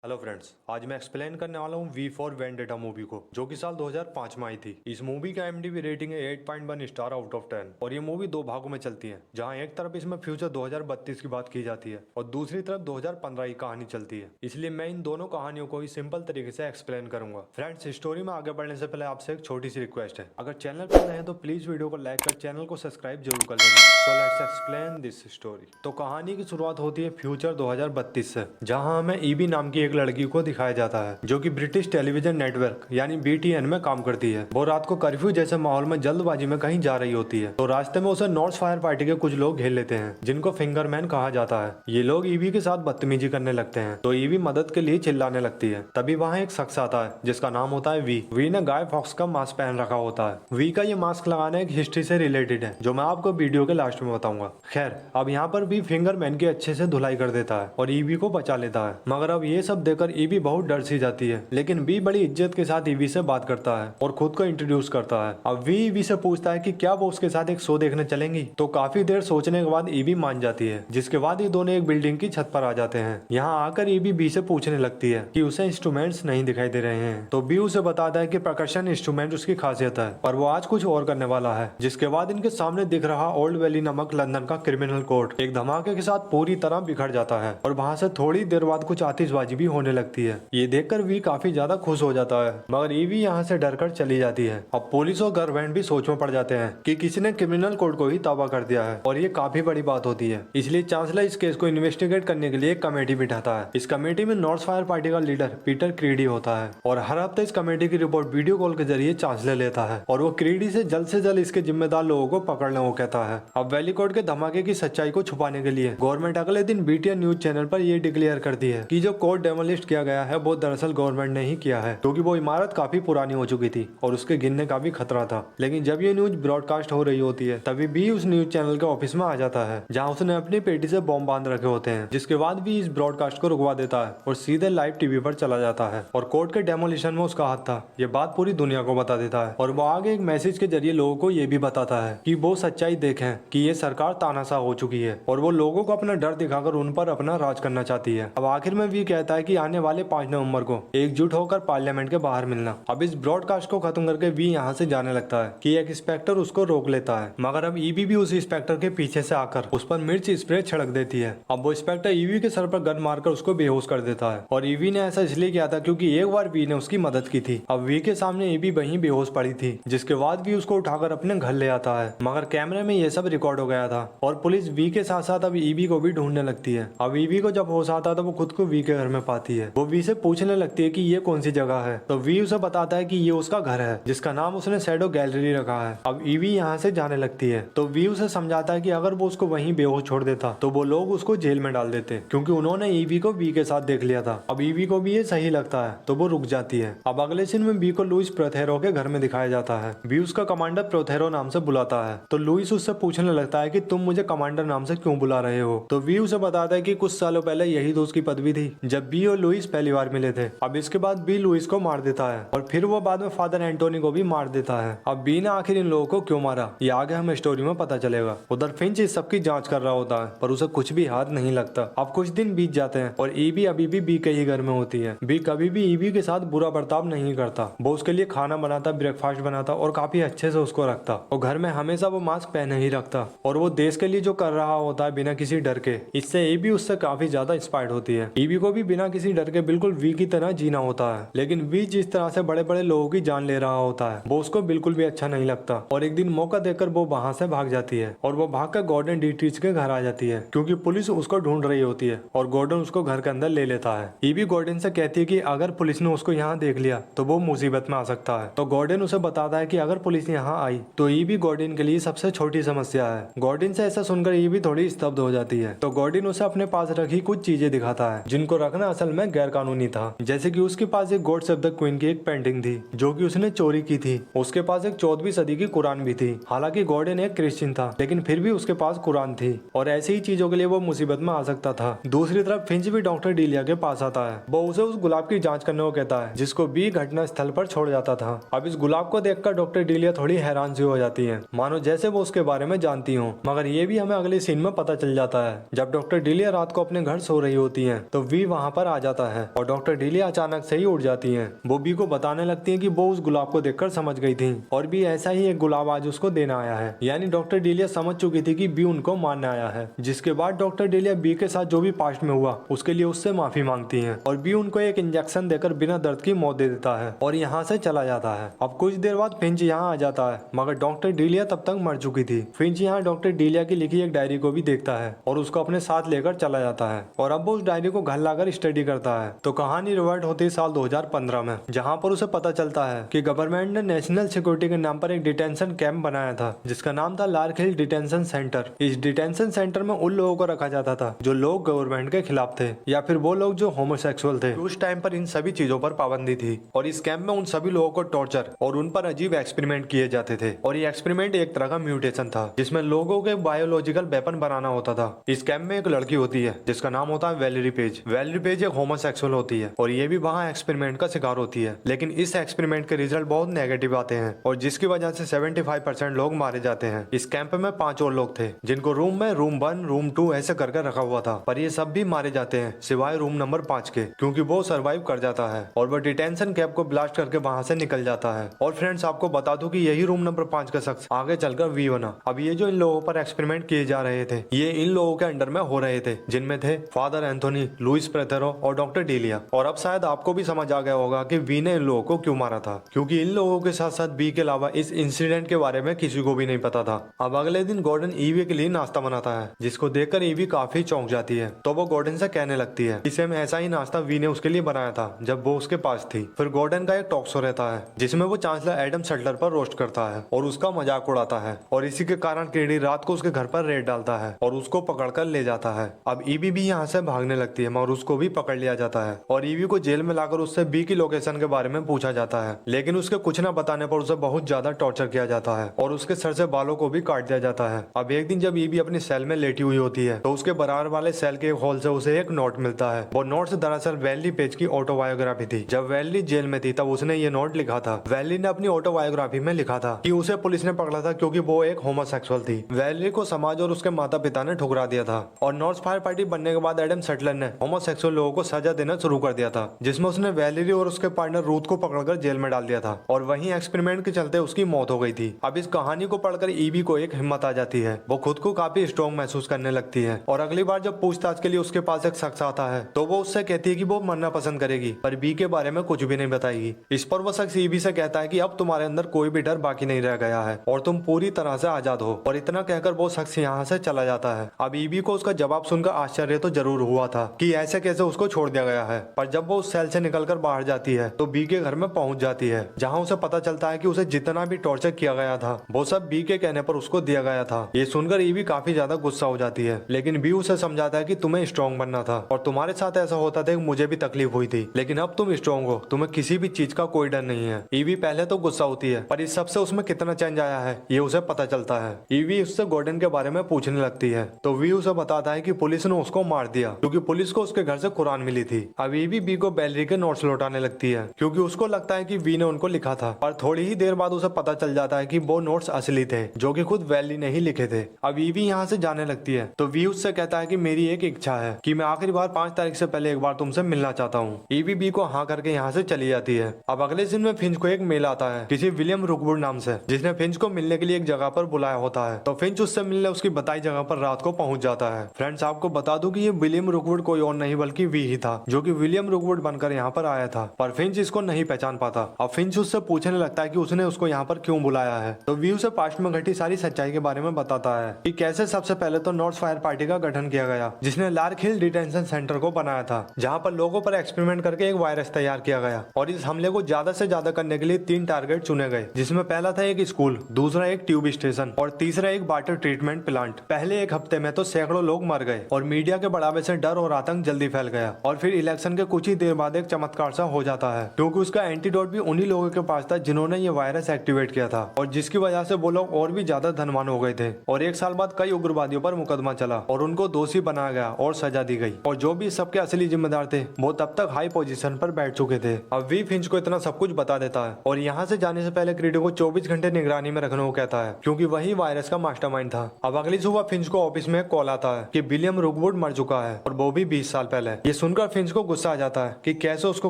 Hello friends, आज मैं explain करने वाला हूँ वी फॉर वेंडेटा मूवी को, जो कि साल 2005 में आई थी। इस मूवी का IMDb रेटिंग है 8.1 स्टार आउट ऑफ 10 और ये मूवी दो भागों में चलती है, जहाँ एक तरफ इसमें फ्यूचर 2032 की बात की जाती है और दूसरी तरफ 2015 की कहानी चलती है। इसलिए मैं इन दोनों कहानियों को ही सिंपल तरीके से एक्सप्लेन करूंगा। फ्रेंड्स, स्टोरी में आगे बढ़ने से पहले आपसे एक छोटी सी रिक्वेस्ट है, अगर चैनल पर नए हैं तो प्लीज वीडियो को लाइक कर चैनल को सब्सक्राइब जरूर कर लेना। So let's explain this story. तो कहानी की शुरुआत होती है फ्यूचर 2032 से, जहाँ हमें ईबी नाम की एक लड़की को दिखाया जाता है, जो कि ब्रिटिश टेलीविजन नेटवर्क यानी BTN में काम करती है। वो रात को कर्फ्यू जैसे माहौल में जल्दबाजी में कहीं जा रही होती है, तो रास्ते में उसे नॉर्थ फायर पार्टी के कुछ लोग घेर लेते हैं, जिनको फिंगरमैन कहा जाता है। ये लोग ईवी के साथ बदतमीजी करने लगते हैं, तो ईवी मदद के लिए चिल्लाने लगती है। तभी वहाँ एक शख्स आता है जिसका नाम होता है वी ने गाय फॉक्स का मास्क पहन रखा होता है। वी का ये मास्क लगाना एक हिस्ट्री से रिलेटेड है, जो मैं आपको वीडियो के लास्ट में बताऊंगा। खैर, अब यहाँ पर वी फिंगरमैन की अच्छे से धुलाई कर देता है और ईवी को बचा लेता है। मगर अब ये सब देखकर ईवी बहुत डर सी जाती है, लेकिन वी बड़ी इज्जत के साथ ईवी से बात करता है और खुद को इंट्रोड्यूस करता है। अब वी ईवी से पूछता है कि क्या वो उसके साथ एक शो देखने चलेंगी, तो काफी देर सोचने के बाद ईवी मान जाती है, जिसके बाद ये दोनों एक बिल्डिंग की छत पर आ जाते हैं। यहाँ आकर ईवी बी से पूछने लगती है कि उसे इंस्ट्रूमेंट्स नहीं दिखाई दे रहे हैं, तो बी उसे बताता है कि परकशन इंस्ट्रूमेंट उसकी खासियत है, पर वो आज कुछ और करने वाला है। जिसके बाद इनके सामने दिख रहा ओल्ड वैली नामक लंदन का क्रिमिनल कोर्ट एक धमाके के साथ पूरी तरह बिखर जाता है और वहाँ से थोड़ी देर बाद कुछ आतिशबाजी भी होने लगती है। ये देखकर वी काफी ज्यादा खुश हो जाता है, मगर ईवी यहाँ से डरकर चली जाती है। अब पुलिस और गवर्नमेंट भी सोच में पड़ जाते हैं कि किसी ने क्रिमिनल कोर्ट को ही तबाह कर दिया है और ये काफी बड़ी बात होती है। इसलिए चांसलर इस केस को इन्वेस्टिगेट करने के लिए एक कमेटी बिठाता है। इस कमेटी में नॉर्थ फायर पार्टी का लीडर पीटर क्रीडी होता है और हर हफ्ते इस कमेटी की रिपोर्ट वीडियो कॉल के जरिए चांसलर लेता है और वो क्रीडी से जल्द इसके जिम्मेदार लोगों को पकड़ने को कहता है। अब वैली कोर्ट के धमाके की सच्चाई को छुपाने के लिए गवर्नमेंट अगले दिन BTN न्यूज चैनल पर यह डिक्लेयर करती है कि जो कोर्ट डेमोलिश किया गया है वो दरअसल गवर्नमेंट ने ही किया है, क्योंकि वो इमारत काफी पुरानी हो चुकी थी और उसके गिरने का भी खतरा था। लेकिन जब ये न्यूज ब्रॉडकास्ट हो रही होती है, तभी भी उस न्यूज चैनल के ऑफिस में आ जाता है, जहां उसने अपनी पेटी से बॉम्ब बांध रखे होते हैं। जिसके बाद भी इस ब्रॉडकास्ट को रुकवा देता है और सीधे लाइव टीवी पर चला जाता है और कोर्ट के डेमोलिशन में उसका हाथ था, ये बात पूरी दुनिया को बता देता है। और वो आगे एक मैसेज के जरिए लोगों को ये भी बताता है कि वो सच्चाई देखें कि ये सरकार तानाशाह हो चुकी है और वो लोगों को अपना डर दिखाकर उन पर अपना राज करना चाहती है। अब आखिर में भी कहता है कि आने वाले 5 नवंबर को एकजुट होकर पार्लियामेंट के बाहर मिलना। अब इस ब्रॉडकास्ट को खत्म करके वी यहाँ से जाने लगता है कि एक इंस्पेक्टर उसको रोक लेता है, मगर अब ईवी भी उस इंस्पेक्टर के पीछे से आकर उस पर मिर्च स्प्रे छिड़क देती है। अब वो इंस्पेक्टर ईवी के सर पर गन मारकर उसको बेहोश कर देता है और ईवी ने ऐसा इसलिए किया था क्योंकि एक बार वी ने उसकी मदद की थी। अब वी के सामने ईवी वहीं बेहोश पड़ी थी, जिसके बाद वी उसको उठाकर अपने घर ले आता है, मगर कैमरे में ये सब रिकॉर्ड हो गया था और पुलिस वी के साथ साथ अब ईवी को भी ढूंढने लगती है। अब ईवी को जब होश आता है तो वो खुद को वी के घर में पाती है। वो वी से पूछने लगती है कि ये कौन सी जगह है, तो वी उसे बताता है कि ये उसका घर है, जिसका नाम उसने शैडो गैलरी रखा है। अब ईवी यहाँ से जाने लगती है, तो वी उसे समझाता है कि अगर वो उसको वहीं बेहोश छोड़ देता तो वो लोग उसको जेल में डाल देते, क्योंकि उन्होंने ईवी को वी के साथ देख लिया था। अब ईवी को भी ये सही लगता है तो वो रुक जाती है। अब अगले सीन में वी को लुइस प्रोथेरो के घर में दिखाया जाता है। वी उसका कमांडर प्रोथेरो नाम से बुलाता है, तो लुइस उससे पूछने लगता है कि तुम मुझे कमांडर नाम से क्यों बुला रहे हो, तो वी उसे बताता है कि कुछ सालों पहले यही तो उसकी पदवी थी जब बी और लुइस पहली बार मिले थे। अब इसके बाद बी लुइस को मार देता है और फिर वो बाद में फादर एंटोनी को भी मार देता है। अब बी ने आखिर इन लोगों को क्यों मारा ये आगे हमें स्टोरी में पता चलेगा। उधर फिंच इस सबकी जांच कर रहा होता है, पर उसे कुछ भी हाथ नहीं लगता। अब कुछ दिन बीत जाते हैं और ईवी अभी भी बी के ही घर में होती है। बी कभी भी ईवी के साथ बुरा बर्ताव नहीं करता, वो उसके लिए खाना बनाता, ब्रेकफास्ट बनाता और काफी अच्छे से उसको रखता और घर में हमेशा वो मास्क पहने ही रखता और वो देश के लिए जो कर रहा होता है बिना किसी डर के, इससे ईवी उससे काफी ज्यादा इंस्पायर्ड होती है। ईवी को भी बिना किसी डर के बिल्कुल वी की तरह जीना होता है, लेकिन वी जिस तरह से बड़े बड़े लोगों की जान ले रहा होता है वो उसको बिल्कुल भी अच्छा नहीं लगता और एक दिन मौका देकर वो वहाँ से भाग जाती है और वो भागकर गॉर्डन डीट्रिच के घर आ जाती है, क्योंकि पुलिस उसको ढूंढ रही होती है और गॉर्डन उसको घर के अंदर ले लेता है। ईवी गॉर्डन से कहती है कि अगर पुलिस ने उसको यहाँ देख लिया तो वो मुसीबत में आ सकता है, तो गॉर्डन उसे बताता है कि अगर पुलिस यहाँ आई तो ईवी गॉर्डन के लिए सबसे छोटी समस्या है। गॉर्डन से ऐसा सुनकर ईवी थोड़ी स्तब्ध हो जाती है, तो गॉर्डन उसे अपने पास रखी कुछ चीजें दिखाता है जिनको रखना असल में गैर कानूनी था, जैसे कि उसके पास एक गॉड सेव द क्वीन की एक पेंटिंग थी जो कि उसने चोरी की थी। उसके पास एक 14वीं सदी की कुरान भी थी। हालांकि गॉर्डन एक क्रिश्चियन था, लेकिन फिर भी उसके पास कुरान थी और ऐसी ही चीजों के लिए वो मुसीबत में आ सकता था। दूसरी तरफ फिंच भी डॉक्टर डीलिया के पास आता है। वो उसे उस गुलाब की जांच करने को कहता है जिसको बी घटना स्थल पर छोड़ जाता था। अब इस गुलाब को देखकर डॉक्टर डीलिया थोड़ी हैरान सी हो जाती है, मानो जैसे वो उसके बारे में जानती हो। मगर ये भी हमें अगले सीन में पता चल जाता है। जब डॉक्टर डीलिया रात को अपने घर सो रही होती है तो वी वहाँ पर आ जाता है और डॉक्टर डेलिया अचानक से ही उड़ जाती हैं। वो बी को बताने लगती हैं कि वो उस गुलाब को देखकर समझ गई थी और बी ऐसा ही एक गुलाब आज उसको देना आया है। यानी डॉक्टर डेलिया समझ चुकी थी कि बी उनको मारने आया है। जिसके बाद डॉक्टर डेलिया बी के साथ जो भी पास्ट में हुआ उसके लिए उससे माफी मांगती है और बी उनको एक इंजेक्शन देकर बिना दर्द की मौत दे देता है और यहाँ से चला जाता है। अब कुछ देर बाद फिंच यहाँ आ जाता है, मगर डॉक्टर डेलिया तब तक मर चुकी थी। फिंच यहाँ डॉक्टर डेलिया की लिखी एक डायरी को भी देखता है और उसको अपने साथ लेकर चला जाता है और अब वो उस डायरी को घर लाकर स्टडी करता है। तो कहानी रिवर्ट होती है साल 2015 में, जहाँ पर उसे पता चलता है कि गवर्नमेंट ने नेशनल सिक्योरिटी के नाम पर एक डिटेंशन कैंप बनाया था जिसका नाम था लार्क हिल डिटेंशन सेंटर। इस डिटेंशन सेंटर में उन लोगों को रखा जाता था जो लोग गवर्नमेंट के खिलाफ थे या फिर वो लोग जो होमोसेक्सुअल थे। उस टाइम पर इन सभी चीजों पर पाबंदी थी और इस कैंप में उन सभी लोगों को टॉर्चर और उन पर अजीब एक्सपेरिमेंट किए जाते थे और ये एक्सपेरिमेंट एक तरह का म्यूटेशन था जिसमें लोगों के बायोलॉजिकल वेपन बनाना होता था। इस कैंप में एक लड़की होती है जिसका नाम होता है वैलेरी पेज। वैलेरी पेज एक होमोसेक्सुअल होती है और ये भी वहाँ एक्सपेरिमेंट का शिकार होती है, लेकिन इस एक्सपेरिमेंट के रिजल्ट बहुत नेगेटिव आते हैं और जिसकी वजह से 75% लोग मारे जाते हैं। इस कैंप में 5 और लोग थे जिनको रूम में रूम 1 रूम 2 ऐसे करके रखा हुआ था, पर ये सब भी मारे जाते हैं सिवाय रूम नंबर 5 के, क्योंकि वो सरवाइव कर जाता है और वो डिटेंशन कैंप को ब्लास्ट करके वहां से निकल जाता है। और फ्रेंड्स आपको बता दूं कि यही रूम नंबर 5 का शख्स आगे चलकर वी बना। अब ये जो इन लोगों पर एक्सपेरिमेंट किए जा रहे थे ये इन लोगों के अंडर में हो रहे थे, जिनमें थे फादर एंथोनी, लुइस प्रेथेरो और डॉक्टर डेलिया। और अब शायद आपको भी समझ आ गया होगा कि वी ने इन लोगों को क्यों मारा था, क्योंकि इन लोगों के साथ साथ बी के अलावा इस इंसिडेंट के बारे में किसी को भी नहीं पता था। अब अगले दिन गॉर्डन ईवी के लिए नाश्ता बनाता है जिसको देखकर ईवी काफी चौंक जाती है। तो वो गॉर्डन से कहने लगती है इसे में ऐसा ही नाश्ता वी ने उसके लिए बनाया था जब वो उसके पास थी। फिर गॉर्डन का एक टॉक शो रहता है जिसमें वो चांसलर एडम सटलर पर रोस्ट करता है और उसका मजाक उड़ाता है और इसी के कारण केडी रात को उसके घर पर रेड डालता है और उसको पकड़कर ले जाता है। अब ईवी भी यहाँ से भागने लगती है मगर उसको भी पकड़ लिया जाता है और ईवी को जेल में लाकर उससे बी की लोकेशन के बारे में पूछा जाता है, लेकिन उसके कुछ न बताने पर उसे बहुत ज्यादा टॉर्चर किया जाता है और उसके सर से बालों को भी काट दिया जाता है। अब एक दिन जब ईवी अपनी सेल में लेटी हुई होती है तो उसके बराबर वाले सेल के हॉल से उसे एक नोट मिलता है। वो नोट दरअसल वैली पेज की ऑटोबायोग्राफी थी। जब वैली जेल में थी तब उसने ये नोट लिखा था। वैली ने अपनी ऑटोबायोग्राफी में लिखा था कि उसे पुलिस ने पकड़ा था क्योंकि वो एक होमोसेक्सुअल थी। वैली को समाज और उसके माता पिता ने ठुकरा दिया था और नॉर्थ फायर पार्टी बनने के बाद एडम सटलर ने होमोसेक्सुअल लोगों को सजा देना शुरू कर दिया था, जिसमें उसने वैलेरी और उसके पार्टनर रूथ को पकड़कर जेल में डाल दिया था और वहीं एक्सपेरिमेंट के चलते उसकी मौत हो गई थी। अब इस कहानी को पढ़कर ईवी को एक हिम्मत आ जाती है, वो खुद को काफी स्ट्रॉन्ग महसूस करने लगती है और अगली बार जब पूछताछ के लिए उसके पास एक शख्स आता है तो वो उससे कहती है कि वो मरना पसंद करेगी पर बी के बारे में कुछ भी नहीं बताएगी। इस पर वो शख्स ईवी से कहता है कि अब तुम्हारे अंदर कोई भी डर बाकी नहीं रह गया है और तुम पूरी तरह से आजाद हो, और इतना कहकर वो शख्स यहाँ से चला जाता है। अब ईवी को उसका जवाब सुनकर आश्चर्य तो जरूर हुआ था कि ऐसे कैसे उसको छोड़ दिया गया है, पर जब वो उस सेल से निकलकर बाहर जाती है तो बी के घर में पहुंच जाती है, जहां उसे पता चलता है कि उसे जितना भी टॉर्चर किया गया था वो सब बी के कहने पर उसको दिया गया था। ये सुनकर ईवी काफी ज्यादा गुस्सा हो जाती है, लेकिन बी उसे समझाता है कि तुम्हें स्ट्रॉन्ग बनना था और तुम्हारे साथ ऐसा होता था कि मुझे भी तकलीफ हुई थी, लेकिन अब तुम स्ट्रॉन्ग हो, तुम्हें किसी भी चीज का कोई डर नहीं है। ईवी पहले तो गुस्सा होती है पर इस सबसे उसमें कितना चेंज आया है ये उसे पता चलता है। ईवी उससे गॉर्डन के बारे में पूछने लगती है तो वी उसे बताता है कि पुलिस ने उसको मार दिया क्योंकि पुलिस को उसके घर से कुरान मिली थी। अब ईवी बी को वैलेरी के नोट्स लौटाने लगती है क्योंकि उसको लगता है कि वी ने उनको लिखा था, पर थोड़ी ही देर बाद उसे पता चल जाता है कि वो नोट्स असली थे जो कि खुद वैली ने ही लिखे थे। अब ईवी यहाँ से जाने लगती है तो वी उससे कहता है कि मेरी एक इच्छा है कि मैं आखिरी बार 5 तारीख से पहले एक बार तुमसे मिलना चाहता हूँ। ईवी बी को हाँ करके यहाँ से चली जाती है। अब अगले दिन में फिंच को एक मेल आता है किसी विलियम रुकवुड नाम से, जिसने फिंच को मिलने के लिए एक जगह पर बुलाया होता है। तो फिंच उससे मिलने उसकी बताई जगह पर रात को पहुंच जाता है। फ्रेंड्स आपको बता दूं कि ये विलियम रुकवुड कोई और नहीं बल्कि वी ही था जो कि विलियम रुकवुड बनकर यहाँ पर आया था, पर फिंच इसको नहीं पहचान पाता। अब फिंच उससे पूछने लगता है कि उसने उसको यहाँ पर क्यों बुलाया है, तो वी उसे पास्ट में घटी सारी सच्चाई के बारे में बताता है कि कैसे सबसे पहले तो नॉर्थ फायर पार्टी का गठन किया गया जिसने लार्क हिल डिटेंशन सेंटर को बनाया था, जहाँ पर लोगों पर एक्सपेरिमेंट करके एक वायरस तैयार किया गया और इस हमले को ज्यादा से ज्यादा करने के लिए 3 टारगेट चुने गए, जिसमें पहला था एक स्कूल, दूसरा एक ट्यूब स्टेशन और तीसरा एक वाटर ट्रीटमेंट प्लांट। पहले एक हफ्ते में तो सैकड़ों लोग मर गए और मीडिया के बढ़ावे से डर और आतंक जल्दी फैल गया और फिर इलेक्शन के कुछ ही देर बाद एक चमत्कार सा हो जाता है क्योंकि उसका एंटीडोट भी उन्हीं लोगों के पास था जिन्होंने ये वायरस एक्टिवेट किया था और जिसकी वजह से वो लोग और भी ज्यादा धनवान हो गए थे। और 1 साल बाद कई उग्रवादियों पर मुकदमा चला और उनको दोषी बनाया गया और सजा दी गई और जो भी सबके असली जिम्मेदार थे वो तब तक हाई पोजीशन पर बैठ चुके थे। अब वी फिंच को इतना सब कुछ बता देता है और यहाँ से जाने से पहले क्रीडो को 24 घंटे निगरानी में रखने को कहता है क्योंकि वही वायरस का मास्टरमाइंड था। अब अगली सुबह फिंच को ऑफिस में कॉल आता है कि विलियम रुकवुड मर चुका है और वो भी 20 साल पहले। ये सुनकर फिंच को गुस्सा आ जाता है कि कैसे उसको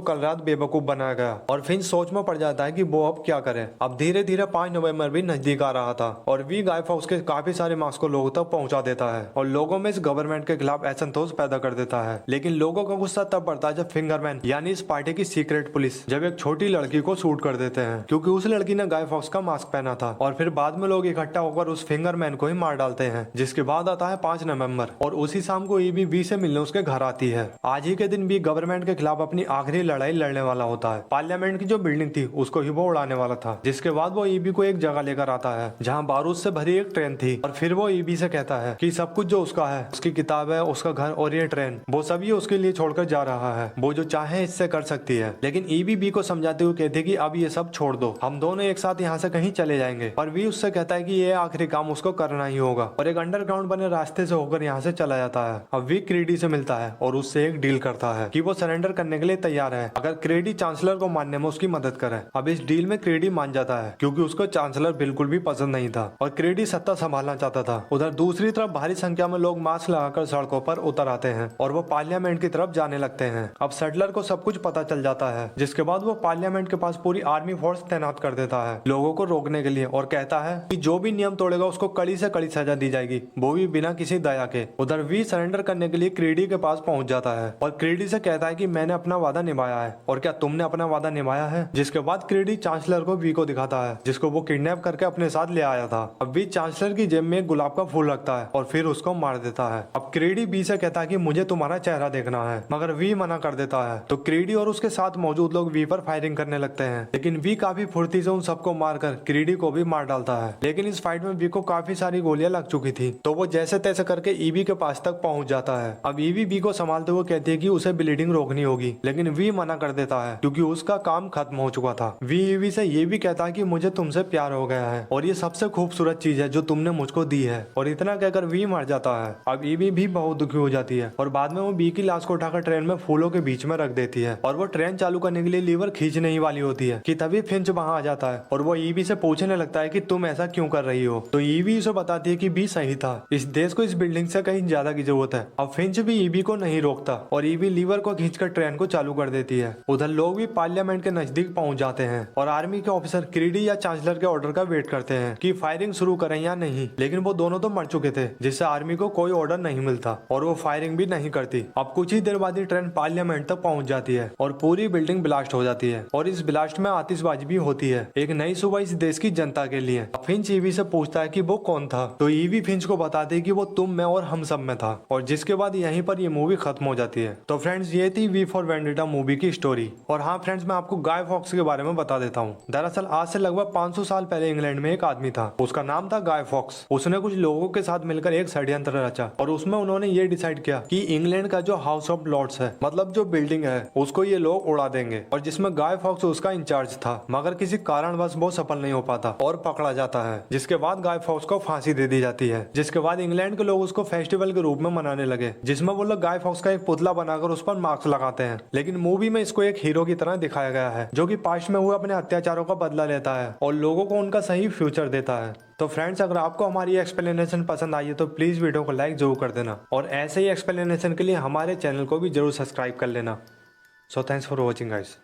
कल रात बेवकूफ बनाया गया और फिंच सोच में पड़ जाता है कि वो अब क्या करे। अब धीरे धीरे 5 नवंबर भी नजदीक आ रहा था और वी गाय फॉक्स के काफी सारे मास्क को लोगों तक पहुंचा देता है और लोगों में इस गवर्नमेंट के खिलाफ असंतोष पैदा कर देता है। लेकिन लोगों का गुस्सा तब बढ़ता है जब फिंगरमैन यानी इस पार्टी की सीक्रेट पुलिस जब एक छोटी लड़की को शूट कर देते हैं, क्योंकि उस लड़की ने गाय फॉक्स का मास्क पहना था। और फिर बाद में लोग इकट्ठा होकर उस फिंगरमैन को ही मार डालते हैं। जिसके बाद आता है 5 नवंबर और उसी शाम को ईबी वी से मिलने उसके घर आती है। आज ही के दिन भी गवर्नमेंट के खिलाफ अपनी आखिरी लड़ाई लड़ने वाला होता है। पार्लियामेंट की जो बिल्डिंग थी उसको ही वो उड़ाने वाला था। जिसके बाद वो ईबी को एक जगह लेकर आता है जहाँ बारूद से भरी एक ट्रेन थी और फिर वो ईबी से कहता है कि सब कुछ जो उसका है, उसकी किताब है, उसका घर और ये ट्रेन, वो सभी उसके लिए छोड़कर जा रहा है। वो जो चाहे इससे कर सकती है। लेकिन ईबी बी को समझाते हुए कहते कि अब ये सब छोड़ दो, हम दोनों एक साथ यहाँ से कहीं चले जाएंगे। पर वी उससे कहता है कि ये आखिरी काम उसको करना ही होगा और एक अंडरग्राउंड बने रास्ते से होकर यहाँ से चला जाता है। अब वी क्रेडी से मिलता है और उससे एक डील करता है कि वो सरेंडर करने के लिए तैयार है अगर क्रेडी चांसलर को मारने में उसकी मदद करे। अब इस डील में क्रेडी मान जाता है क्योंकि उसको चांसलर बिल्कुल भी पसंद नहीं था और क्रेडी सत्ता संभालना चाहता था। उधर दूसरी तरफ भारी संख्या में लोग मास्क लगाकर सड़कों पर उतर आते हैं और वो पार्लियामेंट की तरफ जाने लगते हैं। अब सटलर को सब कुछ पता चल जाता है, जिसके बाद वो पार्लियामेंट के पास पूरी आर्मी फोर्स तैनात कर देता है लोगों को रोकने के लिए और कहता है कि जो भी नियम तोड़ेगा उसको कड़ी से कड़ी सजा दी जाएगी, वो भी बिना किसी दया के। उधर वी सरेंडर करने के लिए क्रेडी के पास पहुंच जाता है और क्रेडी से कहता है कि मैंने अपना वादा निभाया है और क्या तुमने अपना वादा निभाया है। जिसके बाद क्रेडी चांसलर को वी को दिखाता है जिसको वो किडनैप करके अपने साथ ले आया था। अब वी चांसलर की जेब में एक गुलाब का फूल रखता है और फिर उसको मार देता है। अब क्रेडी बी से कहता है कि मुझे तुम्हारा चेहरा देखना है, मगर वी मना कर देता है। तो क्रेडी और उसके साथ मौजूद लोग वी पर फायरिंग करने लगते हैं, लेकिन वी काफी फुर्ती से उन सबको मारकर क्रेडी को भी मार डालता है। लेकिन इस फाइट में वी को काफी सारी गोलियां लग चुकी थी, तो वो जैसे तैसे करके ईबी के पास तक पहुंच जाता है। अब ईबी वी को संभालते हुए कहती है कि उसे ब्लीडिंग रोकनी होगी, लेकिन वी मना कर देता है क्योंकि उसका काम खत्म हो चुका था। वी ईबी से ये भी कहता है कि मुझे तुमसे प्यार हो गया है और ये सबसे खूबसूरत चीज है जो तुमने मुझको दी है, और इतना कहकर वी मर जाता है। अब ईबी भी बहुत दुखी हो जाती है और बाद में वो बी की लाश को उठाकर ट्रेन में फूलों के बीच में रख देती है और वो ट्रेन चालू करने के लिए लीवर खींचने ही वाली होती है कि तभी फिंच वहां आ जाता है और वो ईबी से पूछने लगता है कि तुम ऐसा क्यों कर रही हो। तो ईबी उसे बताती है कि बी सही था, इस देश को इस बिल्डिंग से कहीं ज्यादा की जरूरत है। अब फिंच भी ईबी को नहीं रोकता और ईबी लीवर को खींचकर ट्रेन को चालू कर देती है। उधर लोग भी पार्लियामेंट के नजदीक पहुंच जाते हैं और आर्मी के ऑफिसर क्रेडी या चांसलर के ऑर्डर का वेट करते हैं कि फायरिंग शुरू करें या नहीं, लेकिन वो दोनों तो मर चुके थे जिससे आर्मी को कोई ऑर्डर नहीं मिलता और वो फायरिंग भी नहीं करती। अब कुछ ही देर बाद ही ट्रेन पार्लियामेंट तक पहुंच जाती है और पूरी बिल्डिंग ब्लास्ट हो जाती है और इस ब्लास्ट में आतिशबाजी भी होती है, एक नई सुबह इस देश की जनता के लिए। फिंच ईवी से पूछता है कि वो कौन था, तो ईवी फिंच को बताती है कि वो तुम में और हम सब में था, और जिसके बाद यहीं पर ये मूवी खत्म हो जाती है। तो फ्रेंड्स ये थी वी फॉर वेंडिटा मूवी की स्टोरी। और हाँ फ्रेंड्स, मैं आपको गाय फॉक्स के बारे में बता देता हूँ। दरअसल आज से लगभग 500 साल पहले इंग्लैंड में एक आदमी था, उसका नाम था गाय फॉक्स। उसने कुछ लोगों के साथ मिलकर एक षड्यंत्र रचा और उसमें उन्होंने ये डिसाइड किया कि इंग्लैंड का जो हाउस ऑफ लॉर्ड्स है, मतलब जो बिल्डिंग है, उसको ये लोग उड़ा देंगे, और जिसमें गाय फॉक्स उसका इंचार्ज था। मगर किसी कारणवश वो सफल नहीं हो पाता और पकड़ा जाता है, जिसके बाद गाय फॉक्स को फांसी दे दी जाती है। जिसके बाद इंग्लैंड के लोग उसको फेस्टिवल के रूप में मनाने लगे, जिसमें वो लोग गाय फॉक्स का एक पुतला बनाकर उस पर मार्क्स लगाते हैं। लेकिन मूवी में इसको एक हीरो की तरह दिखाया गया है जो कि पास्ट में हुए अपने अत्याचारों का बदला लेता है और लोगों को उनका सही फ्यूचर देता है। तो फ्रेंड्स, अगर आपको हमारी एक्सप्लेनेशन पसंद आई है तो प्लीज वीडियो को लाइक जरूर कर देना और ऐसे ही एक्सप्लेनेशन के लिए हमारे चैनल को भी जरूर सब्सक्राइब कर लेना। So thanks for watching guys.